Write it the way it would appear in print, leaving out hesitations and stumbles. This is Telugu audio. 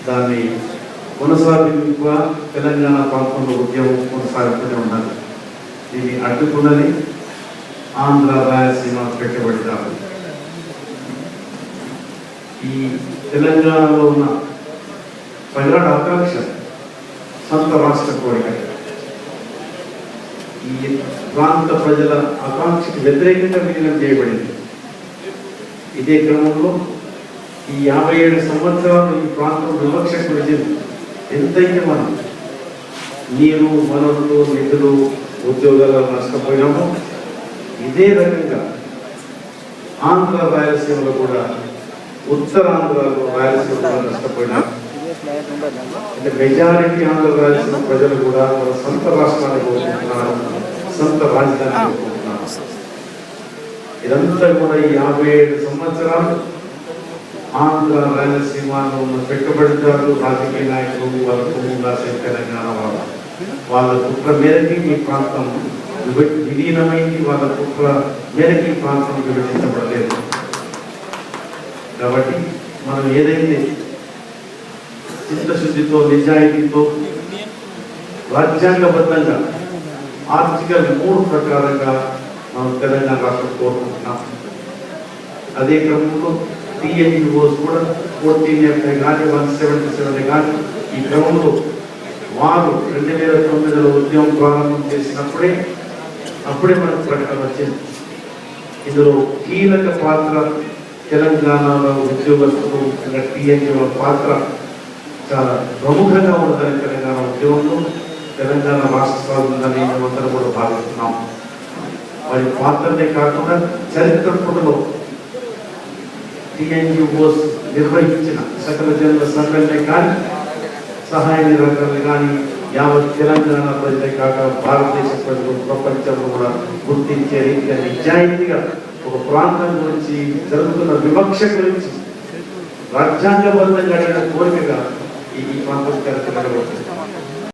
దాన్ని కొనసాగింపుగా తెలంగాణ ప్రాంతంలో ఉద్యమం కొనసాగుతూనే ఉన్నది. దీన్ని అడ్డుకున్నది ఆంధ్ర రాయలసీమ పెట్టుబడిదారులు. ఈ తెలంగాణలో ఉన్న ప్రజల ఆకాంక్ష సొంత రాష్ట్ర కోరిక. ఈ ప్రాంత ప్రజల ఆకాంక్షకు వ్యతిరేకంగా విలీనం చేయబడింది. ఇదే క్రమంలో ఈ 57 సంవత్సరాలు ఈ ప్రాంతం వివక్షకు గురించింది. ఎంతైతే మనం నీరు, వనరులు, నిధులు, ఉద్యోగాలు నష్టపోయినామో ఇదే రకంగా ఆంధ్ర రాయలసీమలో కూడా, ఉత్తరాంధ్రలో రాయలసీమలో నష్టపోయినారు. అంటే మెజారిటీ ఆంధ్ర రాయలసీమ ప్రజలు కూడా వాళ్ళ సొంత రాష్ట్రాన్ని కోరుకుంటున్నారు, సొంత రాజధాని కోరుకుంటున్నారు. ఇదంతా కూడా ఈ 57 సంవత్సరాలు ఆంధ్ర రాయలసీమలో ఉన్న పెట్టుబడిదారులు, రాజకీయ నాయకులు, వాళ్ళ కుటుంబ తెలంగాణ వాళ్ళ కుట్ర మేరకి ఈ ప్రాంతం విలీనమైంది. వాళ్ళ కుట్ర మేరకి ఈ ప్రాంతం విభజించబడలేదు. కాబట్టి మనం ఏదైతే చిత్తశుద్ధితో, నిజాయితీతో, రాజ్యాంగబద్ధంగా ఆర్టికల్ 3 ప్రకారంగా మనం తెలంగాణ రాష్ట్రం కోరుకుంటున్నాం. అదే క్రమంలో టీఎన్జిఓస్ కూడా 14F కానీ 177 కానీ ఈ క్రమంలో వారు 2009లో ఉద్యమం ప్రారంభం చేసినప్పుడే మనకు ప్రకటన వచ్చింది. ఇందులో కీలక పాత్ర తెలంగాణలో ఉద్యోగస్తులు, టీఎన్జిఓ పాత్ర చాలా ప్రముఖంగా ఉన్నదని తెలంగాణ ఉద్యమంలో తెలంగాణ రాష్ట్ర సాధనని మేమందరం కూడా భావిస్తున్నాం. వారి పాత్రనే కాకుండా చరిత్ర పుటలో టీఎన్జిఓస్ నిర్వహించిన సకల జనుల సమ్మెలనే కానీ, సహాయ నిరాకరణ కానీ యావత్ తెలంగాణ ప్రజలే కాక భారతదేశ ప్రజలు ప్రపంచంలో కూడా గుర్తించే రీతిగా నిజాయితీగా ఒక ప్రాంతం గురించి జరుగుతున్న వివక్ష గురించి రాజ్యాంగబద్ధంగా కోరికగా ఈ ప్రాంతం తెలంగాణ